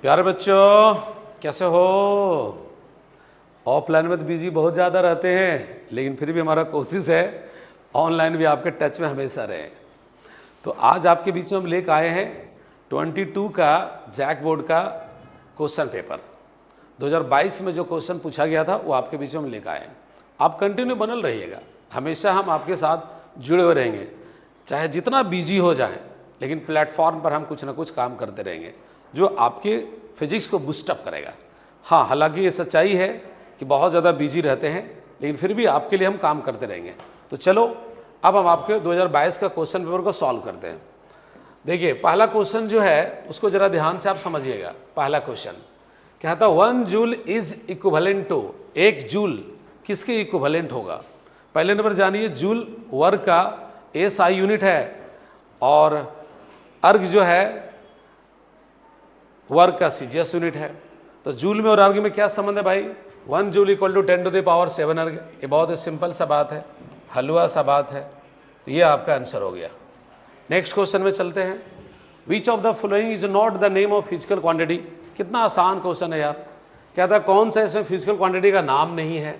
प्यारे बच्चों, कैसे हो? ऑफलाइन में तो बिजी बहुत ज़्यादा रहते हैं, लेकिन फिर भी हमारा कोशिश है ऑनलाइन भी आपके टच में हमेशा रहे। तो आज आपके बीच में हम लेकर आए हैं 22 का जैक बोर्ड का क्वेश्चन पेपर। 2022 में जो क्वेश्चन पूछा गया था वो आपके बीच में हम लेकर आए हैं। आप कंटिन्यू बनल रहिएगा, हमेशा हम आपके साथ जुड़े हुए रहेंगे, चाहे जितना बिजी हो जाए, लेकिन प्लेटफॉर्म पर हम कुछ ना कुछ काम करते रहेंगे जो आपके फिजिक्स को बूस्टअप करेगा। हाँ, हालांकि ये सच्चाई है कि बहुत ज़्यादा बिजी रहते हैं, लेकिन फिर भी आपके लिए हम काम करते रहेंगे। तो चलो अब हम आपके 2022 का क्वेश्चन पेपर को सॉल्व करते हैं। देखिए, पहला क्वेश्चन जो है उसको ज़रा ध्यान से आप समझिएगा। पहला क्वेश्चन क्या था? 1 joule is equivalent to, 1 joule किसके इक्विवेलेंट होगा? पहले नंबर जानिए, जूल वर्ग का SI यूनिट है और अर्ग जो है वर्ग का CGS यूनिट है। तो जूल में और अर्ग में क्या संबंध है भाई? 1 जूल इक्वल टू 10⁻7 अर्ग। ये बहुत ही सिंपल सा बात है, हलवा सा बात है। तो ये आपका आंसर हो गया। नेक्स्ट क्वेश्चन में चलते हैं। विच of the following is not the name of physical quantity? कितना आसान क्वेश्चन है यार। क्या था, कौन सा इसमें फिजिकल क्वांटिटी का नाम नहीं है?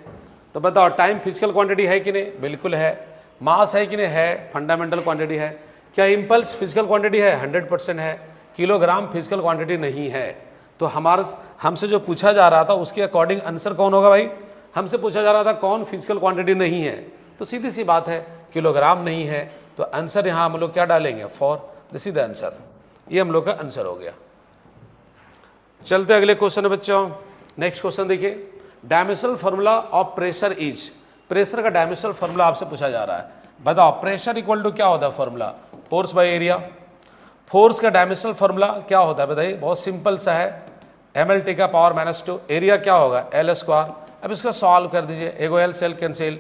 तो बताओ, टाइम फिजिकल क्वांटिटी है कि नहीं? बिल्कुल है। मास है कि नहीं? है। फंडामेंटल क्वांटिटी है। क्या इम्पल्स फिजिकल क्वांटिटी है? 100% है। किलोग्राम फिजिकल क्वांटिटी नहीं है। तो हमसे जो पूछा जा रहा था उसके अकॉर्डिंग आंसर कौन होगा भाई? हमसे पूछा जा रहा था कौन फिजिकल क्वांटिटी नहीं है, तो सीधी सी बात है किलोग्राम नहीं है। तो आंसर यहाँ हम लोग क्या डालेंगे? For. This is the answer. ये हम लोग का आंसर हो गया। चलते अगले क्वेश्चन है बच्चों। नेक्स्ट क्वेश्चन देखिए, dimensional formula of pressure is. Pressure का डायमेंशनल फॉर्मूला आपसे पूछा जा रहा है। बताओ, प्रेशर इक्वल टू क्या होता है formula? Force by area. Force का डायमेंशनल फॉर्मूला क्या होता है बताइए? बहुत सिंपल सा है, ml का पावर -2। एरिया क्या होगा? L²। अब इसको सॉल्व कर दीजिए, एगो L सेल कैंसिल,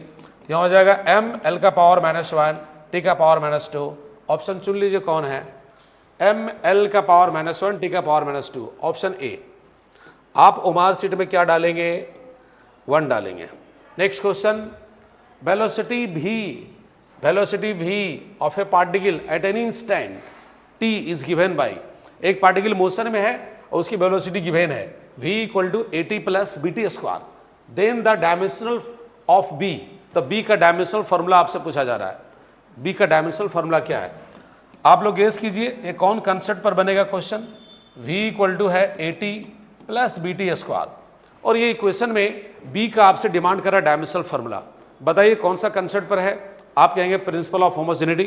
यहाँ हो जाएगा ml का पावर -1 t का पावर -2। ऑप्शन चुन लीजिए कौन है? ml का पावर -1 t का पावर -2, ऑप्शन ए। आप ओमार सीट में क्या डालेंगे? 1 डालेंगे। Next question, velocity v of a particle at any instant t is given by. एक पार्टिकल मोशन में है और उसकी वेलोसिटी गिवन है v equal to at plus BT²। Then the dimensional of b। तो b का डायमेंशनल फॉर्मूला आपसे पूछा जा रहा है। b का डायमेंशनल फॉर्मूला क्या है? आप लोग गेस कीजिए, ये कौन कंसेप्ट पर बनेगा क्वेश्चन? v इक्वल टू है at प्लस BT²। और ये इक्वेशन में b का आपसे डिमांड कर रहा है डायमेंशनल फॉर्मूला। बताइए कौन सा कंसेप्ट पर है? आप कहेंगे principle of homogeneity.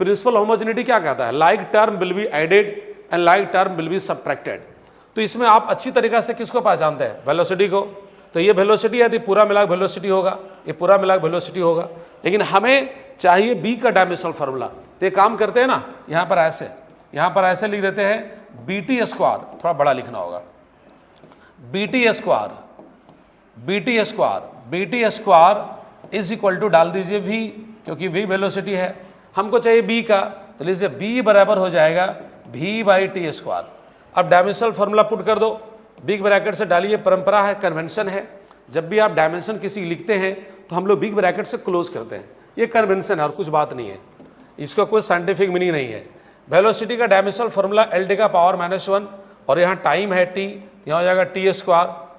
Principle homogeneity क्या कहता है? Like term will be added and like term will be subtracted. तो इसमें आप अच्छी तरीके से किसको पहचानते हैं? वेलोसिटी को। तो ये वेलोसिटी है, तो पूरा मिला वेलोसिटी होगा, ये पूरा मिला वेलोसिटी होगा। लेकिन हमें चाहिए बी का डायमेंशनल फार्मूला। तो ये काम करते हैं ना, यहाँ पर ऐसे लिख देते हैं BT²। थोड़ा बड़ा लिखना होगा, BT² इज इक्वल टू डाल दीजिए v, क्योंकि v वेलोसिटी है, हमको चाहिए b का। तो लीजिए b बराबर हो जाएगा v/T²। अब डायमेंशनल फार्मूला पुट कर दो, बिग ब्रैकेट से डालिए। परंपरा है, कन्वेंशन है, जब भी आप डायमेंशन किसी लिखते हैं तो हम लोग बिग ब्रैकेट से क्लोज करते हैं। ये कन्वेंशन है और कुछ बात नहीं है, इसका कोई साइंटिफिक मीनिंग नहीं है। वेलोसिटी का डायमेंशनल फार्मूला LT का पावर -1 और यहाँ टाइम है t, यहाँ हो जाएगा T²।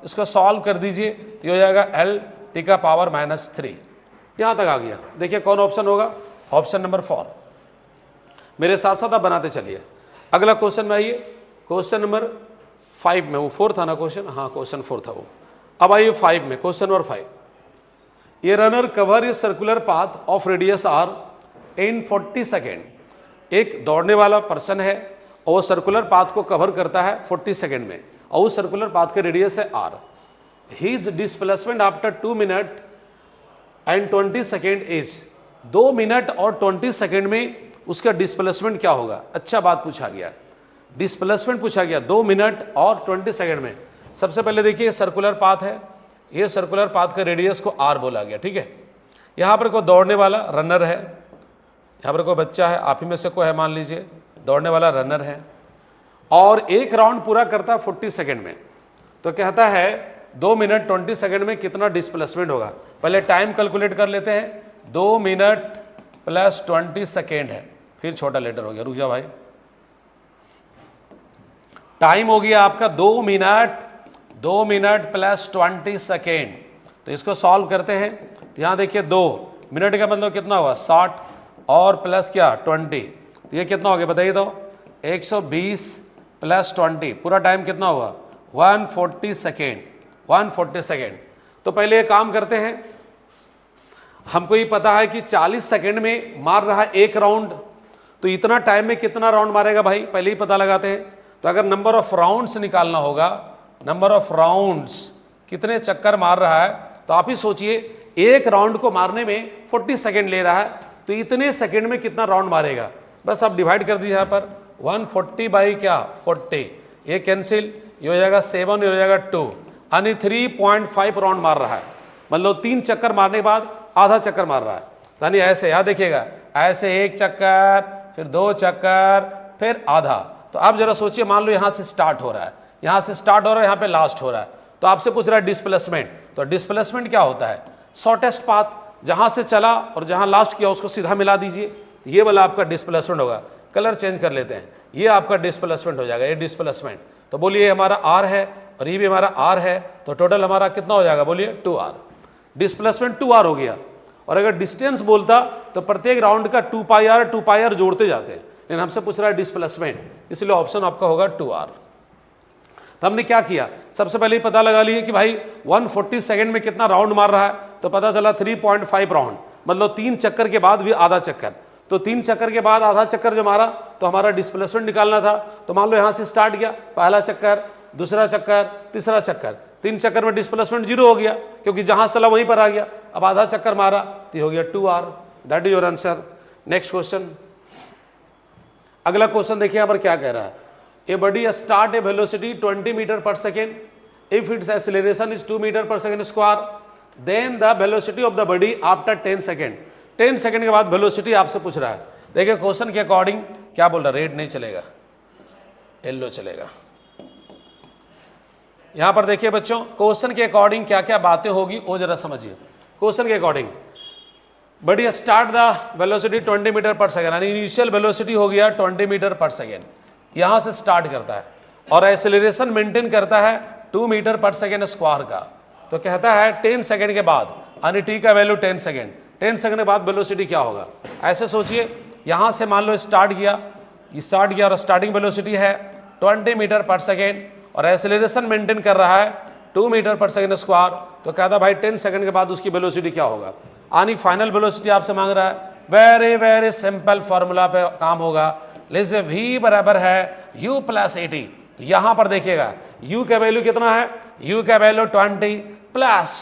इसको सॉल्व कर दीजिए, तो हो जाएगा LT का पावर -3। यहाँ तक आ गया। देखिए कौन ऑप्शन होगा? Option number 4। मेरे साथ साथ आप बनाते चलिए। अगला क्वेश्चन में आइए, क्वेश्चन नंबर 5 में। वो 4 था ना क्वेश्चन? हाँ, क्वेश्चन 4 था वो। अब आइए 5 में, क्वेश्चन नंबर 5। ये runner cover a circular path of radius r in 40 second. एक दौड़ने वाला पर्सन है और वो सर्कुलर पाथ को कवर करता है 40 सेकेंड में, और उस सर्कुलर पाथ का रेडियस है r। His displacement after 2 minute and 20 second is. 2 minute और 20 सेकेंड में उसका डिस्प्लेसमेंट क्या होगा? अच्छा बात पूछा गया, डिस्प्लेसमेंट पूछा गया 2 मिनट और 20 सेकेंड में। सबसे पहले देखिए, ये सर्कुलर पाथ है, ये सर्कुलर पाथ का रेडियस को r बोला गया, ठीक है। यहाँ पर कोई दौड़ने वाला रनर है, यहाँ पर कोई बच्चा है, आप ही में से कोई है मान लीजिए, दौड़ने वाला रनर है और एक राउंड पूरा करता है 40 सेकेंड में। तो कहता है 2 मिनट 20 सेकेंड में कितना डिस्प्लेसमेंट होगा? पहले टाइम कैलकुलेट कर लेते हैं। 2 मिनट प्लस 20 सेकेंड है, फिर छोटा लेटर हो गया, रुक जाओ भाई। टाइम हो गया आपका 2 मिनट, 2 मिनट प्लस 20 सेकेंड। तो इसको सॉल्व करते हैं। तो यहाँ देखिए 2 मिनट का मतलब कितना हुआ 60 और प्लस क्या 20, तो ये कितना हो गया बताइए तो 120 प्लस 20, पूरा टाइम कितना हुआ 140 सेकेंड, 140 सेकेंड। तो पहले ये काम करते हैं, हमको ये पता है कि 40 सेकेंड में मार रहा है एक राउंड, तो इतना टाइम में कितना राउंड मारेगा भाई पहले ही पता लगाते हैं। तो अगर नंबर ऑफ राउंड्स निकालना होगा, नंबर ऑफ राउंड्स कितने चक्कर मार रहा है, तो आप ही सोचिए एक राउंड को मारने में 40 सेकेंड ले रहा है, तो इतने सेकेंड में कितना राउंड मारेगा, बस आप डिवाइड कर दीजिए यहाँ पर 140 बाई क्या 40, ये कैंसिल, ये हो जाएगा 7, ये हो जाएगा 2, यानी 3.5 राउंड मार रहा है। मतलब 3 चक्कर मारने के बाद आधा चक्कर मार रहा है, यानी ऐसे यहाँ देखिएगा, ऐसे 1 चक्कर, फिर 2 चक्कर, फिर आधा। तो आप जरा सोचिए, मान लो यहाँ से स्टार्ट हो रहा है, यहाँ से स्टार्ट हो रहा है, यहाँ पे लास्ट हो रहा है, तो आपसे पूछ रहा है डिस्प्लेसमेंट। तो डिस्प्लेसमेंट क्या होता है, शॉर्टेस्ट पाथ, जहाँ से चला और जहाँ लास्ट किया उसको सीधा मिला दीजिए, ये वाला आपका डिस्प्लेसमेंट होगा। कलर चेंज कर लेते हैं, ये आपका डिस्प्लेसमेंट हो जाएगा, ये डिस्प्लेसमेंट। तो बोलिए हमारा आर है और ये भी हमारा आर है, तो टोटल हमारा कितना हो जाएगा बोलिए 2r, डिस्प्लेसमेंट 2r हो गया। और अगर डिस्टेंस बोलता तो प्रत्येक राउंड का 2πr जोड़ते जाते हैं, लेकिन हमसे पूछ रहा है डिस्प्लेसमेंट, इसलिए ऑप्शन आपका होगा 2r। तो हमने क्या किया, सबसे पहले ही पता लगा लिए कि भाई 140 सेकेंड में कितना राउंड मार रहा है, तो पता चला 3.5 राउंड, मतलब 3 चक्कर के बाद भी आधा चक्कर। तो 3 चक्कर के बाद आधा चक्कर जो मारा तो हमारा डिस्प्लेसमेंट निकालना था। तो मान लो यहाँ से स्टार्ट किया, पहला चक्कर, दूसरा चक्कर, तीसरा चक्कर, 3 चक्कर में डिस्प्लेसमेंट 0 हो गया, क्योंकि जहां चला वहीं पर आ गया। अब आधा चक्कर मारा तो हो गया 2r, that is your answer. Next question, अगला क्वेश्चन देखिए यहाँ पर क्या कह रहा है, a body start a velocity 20 metre per second, if its acceleration is 2 metre per second square, then the velocity of the body after 10 second. 10 second के बाद वेलोसिटी आपसे पूछ रहा है। देखिए क्वेश्चन के अकॉर्डिंग क्या बोल रहा है, रेड नहीं चलेगा, येलो चलेगा। यहां पर देखिए बच्चों, क्वेश्चन के अकॉर्डिंग क्या क्या बातें होगी वो जरा समझिए। क्वेश्चन के according body start the velocity 20 metre per second, यानी इनिशियल वेलोसिटी हो गया 20 मीटर पर सेकेंड, यहां से स्टार्ट करता है और एक्सेलरेशन मेंटेन करता है 2 मीटर पर सेकेंड स्क्वायर का। तो कहता है 10 सेकेंड के बाद, यानी टी का वैल्यू 10 सेकेंड, 10 सेकेंड के बाद वेलोसिटी क्या होगा। ऐसे सोचिए, यहां से मान लो स्टार्ट किया और स्टार्टिंग वेलोसिटी है 20 मीटर पर सेकेंड और एक्सेलरेशन मेंटेन कर रहा है 2 मीटर पर सेकेंड स्क्वायर। तो कहता भाई 10 सेकेंड के बाद उसकी वेलोसिटी क्या होगा, यानी फाइनल वेलोसिटी आपसे मांग रहा है। वेरी वेरी सिंपल फॉर्मूला पे काम होगा। जैसे v बराबर है u प्लस 80, तो यहां पर देखिएगा u का वैल्यू कितना है, u का वैल्यू 20 प्लस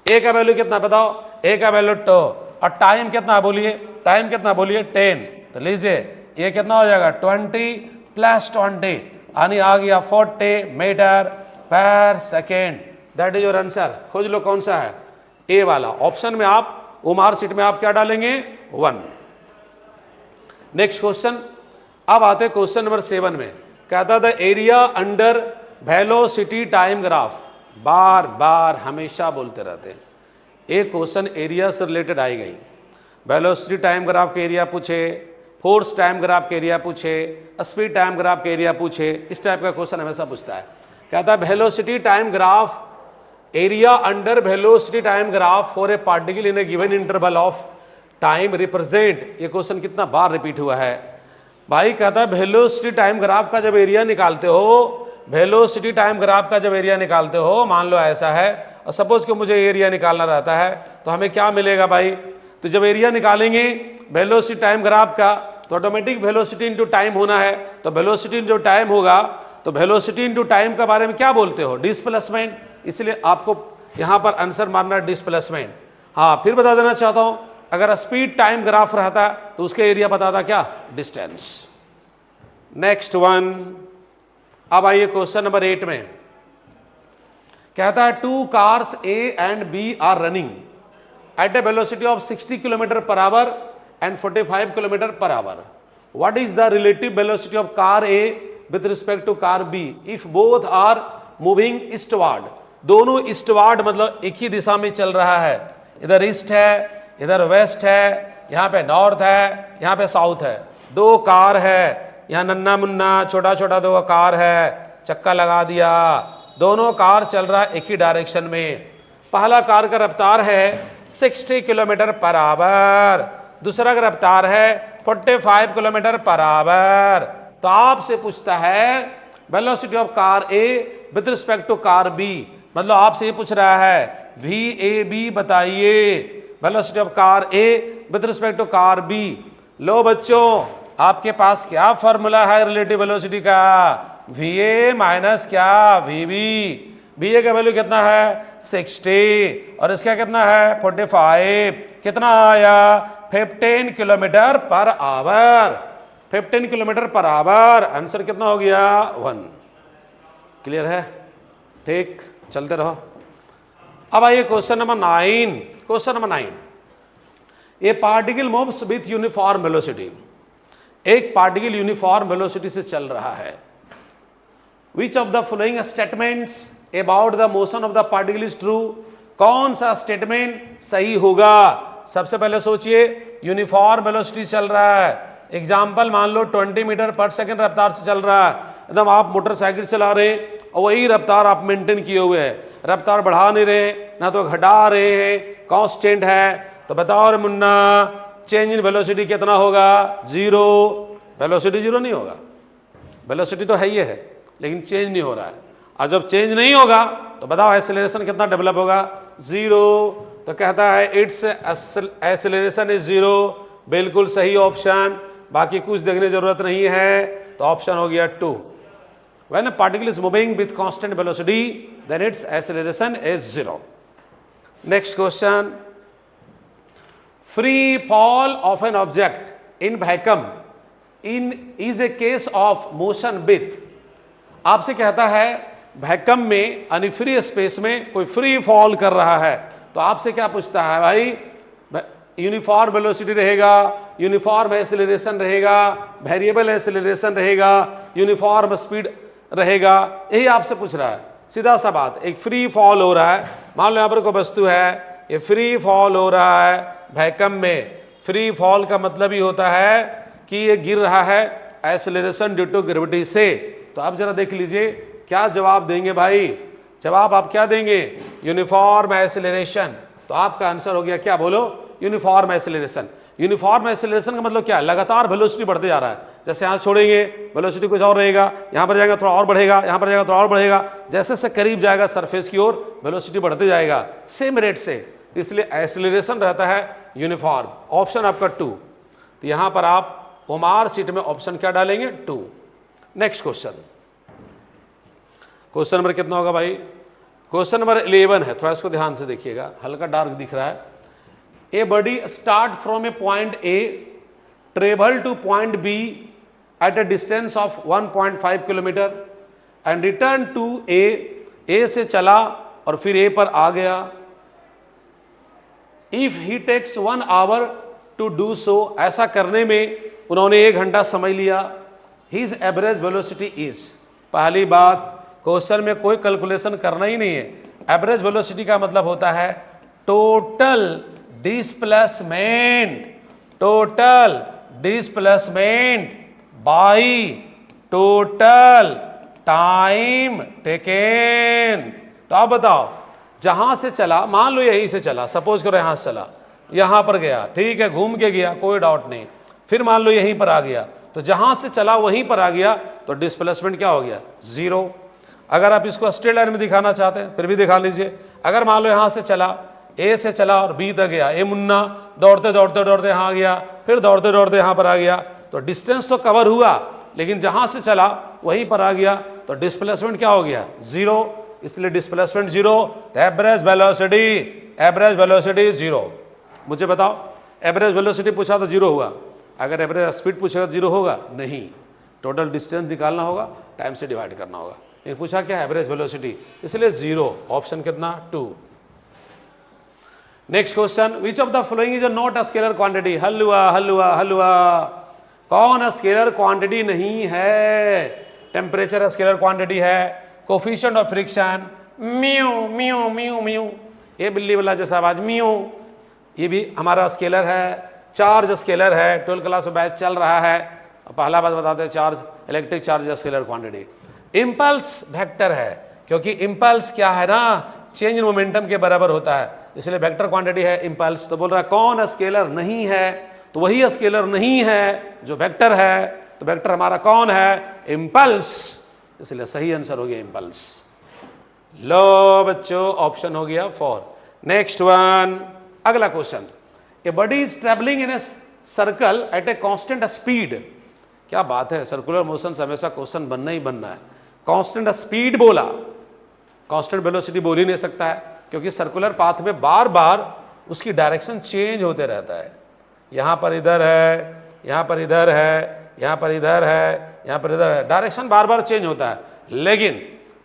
a का वैल्यू कितना बताओ, a का वैल्यू 2 और टाइम कितना बोलिए, टाइम कितना बोलिए 10। तो लीजिए ये कितना हो जाएगा 20 प्लस 20, यानी आ गया 40 metre per second, that is your answer. खोज लो कौन सा है, ए वाला ऑप्शन में। आप उमार सीट में आप क्या डालेंगे 1। नेक्स्ट क्वेश्चन, अब आते क्वेश्चन नंबर 7 में। कहता था area under velocity time graph, बार बार हमेशा बोलते रहते हैं। एक क्वेश्चन एरिया से रिलेटेड आई गई, वेलोसिटी टाइम ग्राफ के एरिया पूछे, फोर्स टाइम ग्राफ के एरिया पूछे, स्पीड टाइम ग्राफ के एरिया पूछे, इस टाइप का क्वेश्चन हमेशा पूछता है। कहता है velocity time graph, area under velocity time graph for a particle in A given interval of time represent. ये क्वेश्चन कितना बार रिपीट हुआ है भाई। कहता है वेलोसिटी टाइम ग्राफ का जब एरिया निकालते हो, वेलोसिटी टाइम ग्राफ का जब एरिया निकालते हो, मान लो ऐसा है और सपोज कि मुझे एरिया निकालना रहता है, तो हमें क्या मिलेगा भाई। तो जब एरिया निकालेंगे वेलोसिटी टाइम ग्राफ का, तो ऑटोमेटिक वेलोसिटी इंटू टाइम होना है। तो वेलोसिटी इंटू टाइम होगा, तो वेलोसिटी इंटू टाइम के बारे में क्या बोलते हो, डिस्प्लेसमेंट, इसलिए आपको यहां पर आंसर मारना डिस्प्लेसमेंट। हाँ, फिर बता देना चाहता हूं, अगर स्पीड टाइम ग्राफ रहता तो उसके एरिया बताता क्या, डिस्टेंस। नेक्स्ट वन, अब आइए क्वेश्चन नंबर 8 में। कहता है 2 cars A and B are running at a velocity of 60 kilometre per hour and 45 kilometre per hour. What is the relative velocity of car A with respect to car B if both are moving eastward? दोनों ईस्टवार्ड मतलब एक ही दिशा में चल रहा है, इधर east है, इधर वेस्ट है, यहाँ पे नॉर्थ है, यहाँ पे साउथ है। 2 कार है, यहाँ नन्ना मुन्ना छोटा छोटा 2 कार है, चक्का लगा दिया, दोनों कार चल रहा है एक ही डायरेक्शन में। पहला कार का रफ्तार है 60 किलोमीटर पर आवर, दूसरा का रफ्तार है 45 किलोमीटर पर आवर। तो आपसे पूछता है velocity of car A with respect to car B, मतलब आपसे ये पूछ रहा है VAB बताइए velocity of car A with respect to car B. लो बच्चों, आपके पास क्या फॉर्मूला है रिलेटिव वेलोसिटी का? VA माइनस क्या VB। VA का वैल्यू कितना है 60 और इसका कितना है 45, कितना आया 15 kilometre per our. 15 kilometre per our, answer कितना हो गया 1। क्लियर है? ठीक, चलते रहो। अब आइए question number 9। Question number 9, A particle moves with uniform velocity. एक पार्टिकल यूनिफॉर्म वेलोसिटी से चल रहा है। विच of the following statements about the motion of the particle is true? कौन सा स्टेटमेंट सही होगा? सबसे पहले सोचिए, यूनिफॉर्म वेलोसिटी चल रहा है। एग्जाम्पल मान लो 20 मीटर पर सेकंड रफ्तार से चल रहा है। एकदम आप मोटरसाइकिल चला रहे हैं और वही रफ्तार आप मेंटेन किए हुए हैं, रफ्तार बढ़ा नहीं रहे ना तो घटा रहे हैं, कांस्टेंट है। तो बताओ रे मुन्ना, चेंज इन वेलोसिटी कितना होगा? 0। वेलोसिटी 0 नहीं होगा, वेलोसिटी तो है ही है लेकिन चेंज नहीं हो रहा है। और जब चेंज नहीं होगा तो बताओ एक्सेलरेशन कितना डेवलप होगा? 0। तो कहता है इट्स एक्सेलरेशन इज 0। बिल्कुल सही ऑप्शन, बाकी कुछ देखने की जरूरत नहीं है। तो ऑप्शन हो गया 2। When a particle is moving with constant velocity, then its acceleration is 0. Next question. Free fall of an object in vacuum is a case of motion with। आपसे कहता है वैक्यूम में यानी फ्री स्पेस में कोई free fall कर रहा है, तो आपसे क्या पूछता है भाई? यूनिफॉर्म वेलोसिटी रहेगा, यूनिफॉर्म एक्सेलरेशन रहेगा, वेरिएबल एक्सेलरेशन रहेगा, यूनिफॉर्म स्पीड रहेगा, यही आपसे पूछ रहा है। सीधा सा बात, एक फ्री फॉल हो रहा है, मान लो यहाँ पर कोई वस्तु है, ये फ्री फॉल हो रहा है वैक्यूम में। फ्री फॉल का मतलब ही होता है कि ये गिर रहा है एक्सेलरेशन ड्यू टू ग्रेविटी से। तो आप जरा देख लीजिए क्या जवाब देंगे भाई? जवाब आप क्या देंगे? Uniform acceleration. तो आपका आंसर हो गया क्या? बोलो, यूनिफॉर्म एक्सेलरेशन। यूनिफॉर्म एक्सेलरेशन का मतलब क्या है? लगातार वेलोसिटी बढ़ते जा रहा है। जैसे यहाँ छोड़ेंगे वेलोसिटी कुछ और रहेगा, यहाँ पर जाएगा थोड़ा और बढ़ेगा, यहाँ पर जाएगा थोड़ा और बढ़ेगा, जैसे से करीब जाएगा सरफेस की ओर वेलोसिटी बढ़ते जाएगा सेम रेट से, इसलिए एक्सेलरेशन रहता है यूनिफॉर्म। ऑप्शन आपका 2। तो यहाँ पर आप ओमार सीट में ऑप्शन क्या डालेंगे? 2। नेक्स्ट क्वेश्चन, क्वेश्चन नंबर कितना होगा भाई? क्वेश्चन नंबर 11 है, थोड़ा इसको ध्यान से देखिएगा, हल्का डार्क दिख रहा है। A body start from a point A, travel to point B at a distance of 1.5 kilometre and return to A। A से चला और फिर A पर आ गया। If he takes 1 hour to do so, ऐसा करने में उन्होंने 1 घंटा समय लिया। His average velocity is। पहली बात, क्वेश्चन में कोई कैलकुलेशन करना ही नहीं है। एवरेज वेलोसिटी का मतलब होता है total displacement, total displacement by total time taken. तो आप बताओ, जहां से चला, मान लो यहीं से चला, सपोज करो यहां से चला, यहां पर गया, ठीक है, घूम के गया, कोई डाउट नहीं, फिर मान लो यहीं पर आ गया, तो जहां से चला वहीं पर आ गया, तो डिस्प्लेसमेंट क्या हो गया? 0। अगर आप इसको स्ट्रेट लाइन में दिखाना चाहते हैं फिर भी दिखा लीजिए। अगर मान लो यहां से चला, ए से चला और बी तक गया, ए मुन्ना दौड़ते दौड़ते दौड़ते यहाँ आ गया, फिर दौड़ते दौड़ते यहाँ पर आ गया, तो डिस्टेंस तो कवर हुआ लेकिन जहां से चला वहीं पर आ गया, तो डिस्प्लेसमेंट क्या हो गया? 0। इसलिए डिस्प्लेसमेंट 0। Average velocity 0। मुझे बताओ, एवरेज वेलोसिटी पूछा तो 0 हुआ, अगर एवरेज स्पीड पूछेगा तो 0 होगा? नहीं, टोटल डिस्टेंस निकालना होगा, टाइम से डिवाइड करना होगा। ये पूछा क्या? एवरेज वेलोसिटी, इसलिए 0। ऑप्शन कितना? 2। Next question, which of the following is not a scalar quantity? हलवा हलवा हलवा, कौन स्केलर क्वांटिटी नहीं है? टेम्परेचर स्केलर क्वांटिटी है, coefficient of friction, mu mu mu mu, ये बिल्ली वाला जैसा आवाज म्यू, ये भी हमारा स्केलर है। चार्ज स्केलर है, 12th क्लास में बैच चल रहा है। पहला बात बताते हैं, charge, electric charge scalar quantity. Impulse vector है, क्योंकि इम्पल्स क्या है ना, चेंज इन मोमेंटम के बराबर होता है, इसलिए वेक्टर क्वांटिटी है इम्पल्स। तो बोल रहा है कौन स्केलर नहीं है, तो वही स्केलर नहीं है जो वेक्टर है, तो वेक्टर हमारा कौन है, इम्पल्स, इसलिए सही आंसर हो गया इम्पल्स। लो बच्चों, ऑप्शन हो गया 4। नेक्स्ट वन, अगला question, a body is travelling in a circle eight a constant speed. क्या बात है, सर्कुलर मोशन से हमेशा क्वेश्चन बनना ही बनना है। कांस्टेंट स्पीड बोला, कांस्टेंट वेलोसिटी बोल ही नहीं सकता है, क्योंकि सर्कुलर पाथ में बार बार उसकी डायरेक्शन चेंज होते रहता है। यहाँ पर इधर है, यहाँ पर इधर है, यहाँ पर इधर है, यहाँ पर इधर है, डायरेक्शन बार बार चेंज होता है, लेकिन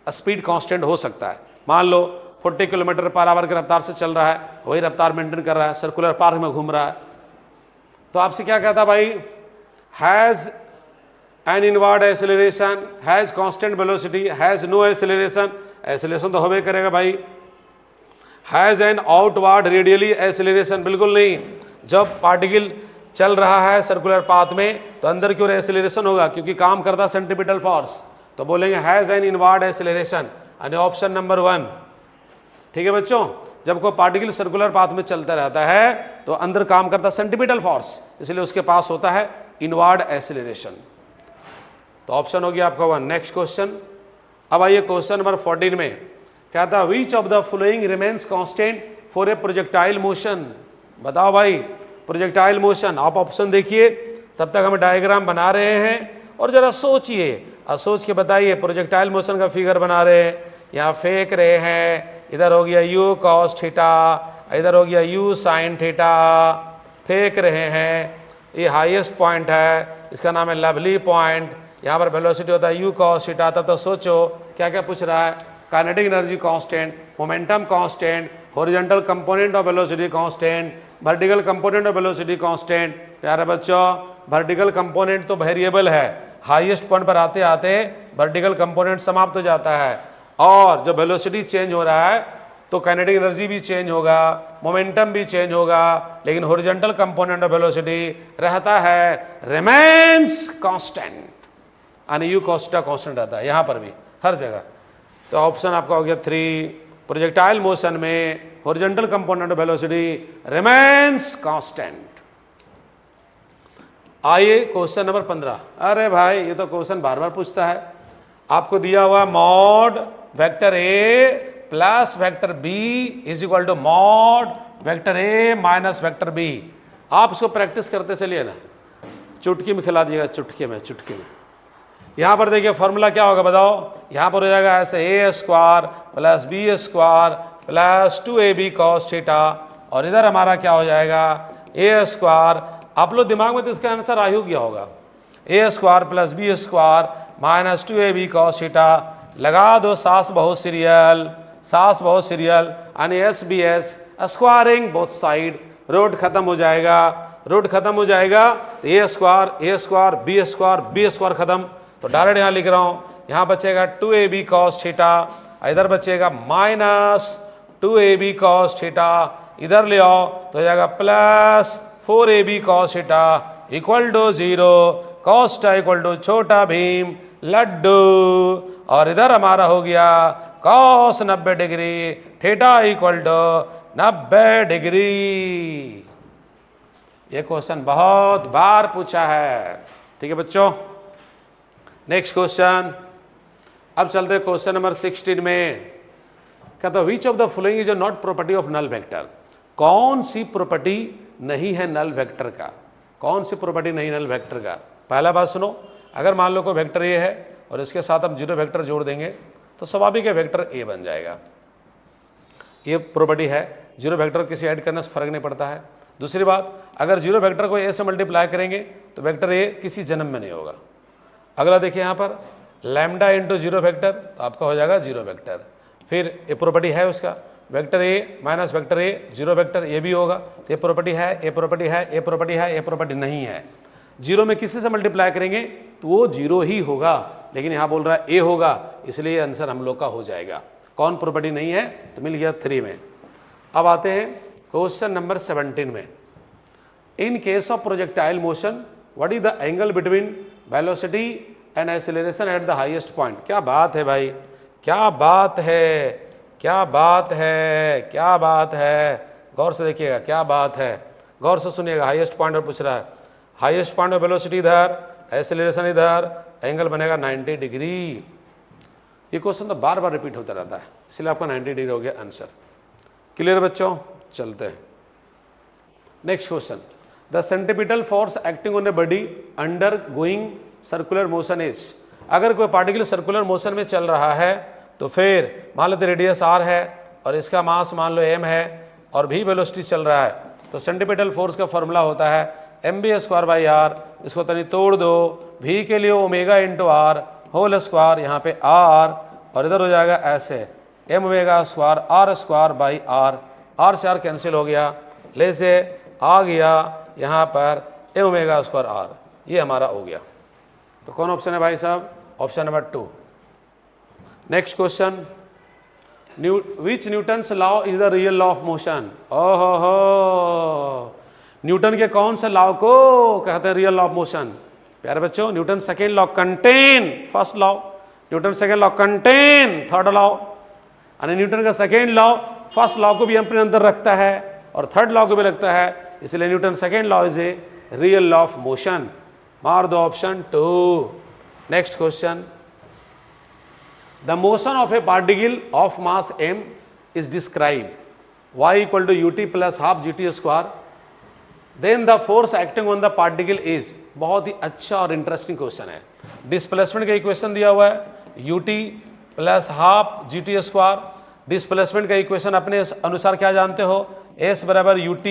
स्पीड कांस्टेंट हो सकता है। मान लो 40 किलोमीटर पर आवर की रफ्तार से चल रहा है, वही रफ्तार मेंटेन कर रहा है, सर्कुलर पाथ में घूम रहा है। तो आपसे क्या कहता भाई, has an inward acceleration, has constant velocity, has no acceleration, acceleration तो होबे करेगा भाई। Has an outward radially acceleration, बिल्कुल नहीं। जब पार्टिकल चल रहा है सर्कुलर पाथ में तो अंदर की ओर एक्सेलरेशन होगा, क्योंकि काम करता सेंट्रीपिटल फोर्स, तो बोलेंगे हैज एन इनवर्ड एक्सेलरेशन, यानी ऑप्शन नंबर 1। ठीक है बच्चों, जब कोई पार्टिकल सर्कुलर पाथ में चलता रहता है तो अंदर काम करता सेंट्रीपिटल फोर्स, इसलिए उसके पास होता है इनवर्ड एक्सेलरेशन। तो ऑप्शन हो गया आपका 1। नेक्स्ट क्वेश्चन, अब आइए क्वेश्चन नंबर 14 में, कहता है विच of the following remains constant for a projectile motion. बताओ भाई, प्रोजेक्टाइल मोशन, आप ऑप्शन देखिए, तब तक हम डायग्राम बना रहे हैं और जरा सोचिए और सोच के बताइए। प्रोजेक्टाइल मोशन का फिगर बना रहे हैं, यहाँ फेंक रहे हैं, इधर हो गया u cos थीटा, इधर हो गया u sin थीटा, फेंक रहे हैं, ये हाईएस्ट पॉइंट है, इसका नाम है लवली पॉइंट, यहाँ पर वेलोसिटी होता है u cos थीटा। तब तो सोचो क्या क्या पूछ रहा है, kinetic energy constant, momentum constant, horizontal component of velocity constant, vertical component of velocity constant. प्यारे बच्चों, वर्टिकल कंपोनेंट तो वेरिएबल है, हाईएस्ट पॉइंट पर आते आते वर्टिकल कंपोनेंट समाप्त हो जाता है, और जब वेलोसिटी चेंज हो रहा है तो काइनेटिक एनर्जी भी चेंज होगा, मोमेंटम भी चेंज होगा, लेकिन हॉरिजॉन्टल कंपोनेंट ऑफ वेलोसिटी रहता है, रिमेन्स कांस्टेंट, यानी u cos थीटा कांस्टेंट रहता है यहाँ पर भी, हर जगह। तो ऑप्शन आपका हो गया 3, प्रोजेक्टाइल मोशन में horizontal component of velocity remains constant. आइए क्वेश्चन नंबर 15। अरे भाई, ये तो क्वेश्चन बार बार पूछता है। आपको दिया हुआ mod vector A plus vector B is equal to mod vector A minus vector B. आप इसको प्रैक्टिस करते चलिए ना, चुटकी में खिला दिएगा, चुटकी में, चुटकी में। यहाँ पर देखिए फॉर्मूला क्या होगा बताओ, यहाँ पर हो जाएगा ऐसे A square plus B square plus 2ab cos theta, और इधर हमारा क्या हो जाएगा ए स्क्वायर। आप लोग दिमाग में तो इसका आंसर आ ही गया होगा, A square plus B square minus 2ab cos theta. लगा दो सास बहुत सीरियल, सास बहुत सीरियल, यानी S B S, squaring both side, root खत्म हो जाएगा, रूट खत्म हो जाएगा, तो ए स्क्वायर बी स्क्वायर खत्म। तो डायरेक्ट यहाँ लिख रहा हूँ, यहाँ बचेगा 2ab cos थीटा, इधर बचेगा माइनस 2ab cos थीटा, इधर ले आओ तो हो जाएगा plus 4ab cos theta equal to 0, cos equal to छोटा भीम लड्डू, और इधर हमारा हो गया cos 90 degree, theta equal to 90 degree. ये क्वेश्चन बहुत बार पूछा है। ठीक है बच्चों, नेक्स्ट क्वेश्चन। अब चलते हैं क्वेश्चन नंबर 16 में। कहता which of the following is not property of null vector. कौन सी प्रॉपर्टी नहीं है नल वेक्टर का, कौन सी प्रॉपर्टी नहीं नल वेक्टर का। पहला बात सुनो, अगर मान लो कोई वेक्टर ए है और इसके साथ हम जीरो वेक्टर जोड़ देंगे तो स्वाभाविक है वेक्टर ए बन जाएगा। ये प्रॉपर्टी है, जीरो वेक्टर किसी ऐड करने से फर्क नहीं पड़ता है। दूसरी बात, अगर जीरो वेक्टर को ए से मल्टीप्लाई करेंगे तो वेक्टर ए किसी जन्म में नहीं होगा। अगला देखिए यहाँ पर लैम्डा इंटू जीरो वेक्टर, तो आपका हो जाएगा जीरो वेक्टर। फिर ये प्रॉपर्टी है उसका, vector A minus vector A zero vector, ये भी होगा। तो ये प्रॉपर्टी है, ये प्रॉपर्टी है, ये प्रॉपर्टी है, ये प्रॉपर्टी नहीं है। जीरो में किसी से मल्टीप्लाई करेंगे तो वो जीरो ही होगा, लेकिन यहाँ बोल रहा है ए होगा, इसलिए आंसर हम लोग का हो जाएगा। कौन प्रॉपर्टी नहीं है, तो मिल गया 3 में। अब आते हैं क्वेश्चन नंबर 17 में। In case of projectile motion what is the angle between velocity and acceleration at the highest point. क्या बात है भाई, क्या बात है, क्या बात है, क्या बात है, गौर से देखिएगा, क्या बात है, गौर से सुनिएगा। हाईएस्ट पॉइंट पर पूछ रहा है, हाईएस्ट पॉइंट ऑफ वेलोसिटी इधर, एक्सेलरेशन इधर, एंगल बनेगा 90 डिग्री। ये क्वेश्चन तो बार बार रिपीट होता रहता है, इसलिए आपका 90 डिग्री हो गया आंसर। क्लियर बच्चों, चलते हैं next question. The centripetal force acting on a body under going circular motion is. अगर कोई पार्टिकल सर्कुलर मोशन में चल रहा है तो फिर मान लेते रेडियस r है और इसका मास मान लो m है और भी वेलोसिटी चल रहा है, तो सेंट्रीपिटल फोर्स का फॉर्मूला होता है mv²/r। इसको तनी तोड़ दो, v के लिए omega into r whole square, यहाँ पे r और इधर हो जाएगा ऐसे m²r² r²/r। r से r कैंसिल हो गया, ले से आ गया यहाँ पर m²r। ये हमारा हो गया। तो कौन ऑप्शन है भाई साहब? Option number 2। Next question, which Newton's law is the real law of motion. ओहो हो, न्यूटन के कौन से लॉ को कहते हैं रियल लॉ ऑफ मोशन? प्यारे बच्चों, Newton second law contain first law, Newton second law contain third law, यानी न्यूटन का सेकेंड लॉ फर्स्ट लॉ को भी अपने अंदर रखता है और थर्ड लॉ को भी रखता है, इसलिए Newton second law is a real law of motion. मार दो option 2। Next question, the motion of a particle of mass m is describe y equal to ut plus half gt², then the force acting on the particle is. बहुत ही अच्छा और interesting question है। Displacement का equation दिया हुआ है ut plus half gt²। Displacement का इक्वेशन अपने अनुसार क्या जानते हो, s बराबर ut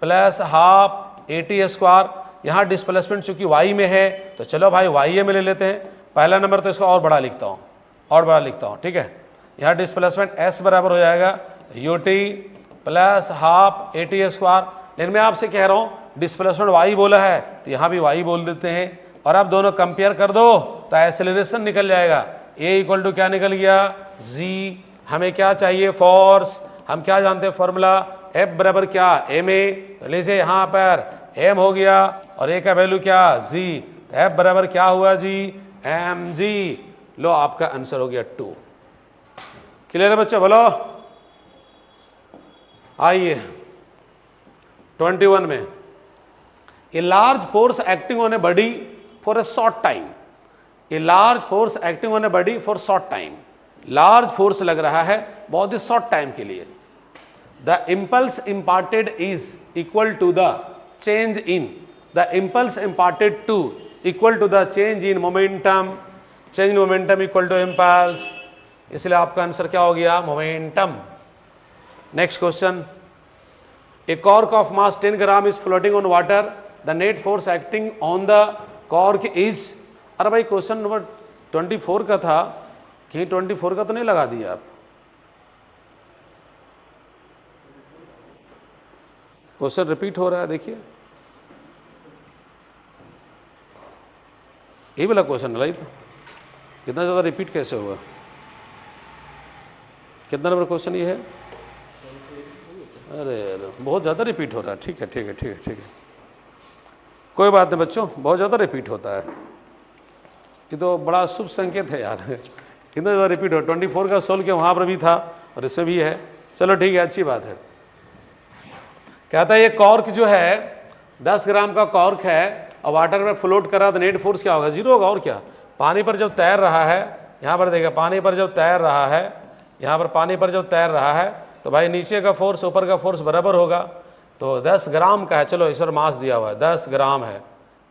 प्लस हाफ at²। यहाँ डिस्प्लेसमेंट चूंकि y में है तो चलो भाई y में ले लेते हैं। पहला नंबर तो इसको और बड़ा लिखता हूँ, और बड़ा लिखता हूँ, ठीक है। यहाँ डिस्प्लेसमेंट s बराबर हो जाएगा ut प्लस हाफ at²। लेकिन मैं आपसे कह रहा हूँ डिस्प्लेसमेंट y बोला है तो यहाँ भी y बोल देते हैं, और अब दोनों कंपेयर कर दो तो एक्सेलरेशन निकल जाएगा। a इक्वल टू क्या निकल गया, g। हमें क्या चाहिए, फोर्स। हम क्या जानते हैं फॉर्मूला, F बराबर क्या, ma। तो लीजिए यहाँ पर m हो गया और a का वैल्यू क्या, g। F बराबर क्या हुआ जी, mg। लो आपका आंसर हो गया 2। क्लियर है बच्चों, बोलो। आइए 21 में, a large force acting on a body for a short time. A large force acting on a body for short time. Large force लग रहा है बहुत ही शॉर्ट टाइम के लिए। The impulse imparted is equal to the change in, the impulse imparted to equal to the change in momentum, change in momentum equal to impulse, इसलिए आपका answer क्या हो गया, momentum. Next question, A cork of mass 10 gram is floating on water, the net force acting on the cork is. अरे भाई question number 24 का था, कहीं 24 का तो नहीं लगा दिया आप? क्वेश्चन रिपीट हो रहा है, देखिए यही वाला क्वेश्चन है, कितना ज़्यादा रिपीट कैसे हुआ? कितना नंबर क्वेश्चन ये है? अरे बहुत ज़्यादा रिपीट हो रहा है। ठीक है ठीक है ठीक है ठीक है, कोई बात नहीं बच्चों, बहुत ज़्यादा रिपीट होता है, ये तो बड़ा शुभ संकेत है यार। कितना ज़्यादा रिपीट हो, 24 का सोल्व के वहाँ पर भी था और इसमें भी है। चलो ठीक है, अच्छी बात है। कहता है ये कॉर्क जो है 10 ग्राम का कॉर्क है और वाटर में फ्लोट कर रहा, तो नेट फोर्स क्या होगा, 0 होगा। और क्या, पानी पर जब तैर रहा है, यहाँ पर देखिए पानी पर जब तैर रहा है, यहाँ पर पानी पर जब तैर रहा है तो भाई नीचे का फोर्स ऊपर का फोर्स बराबर होगा। तो 10 ग्राम का है, चलो इस पर मास दिया हुआ है 10 ग्राम है,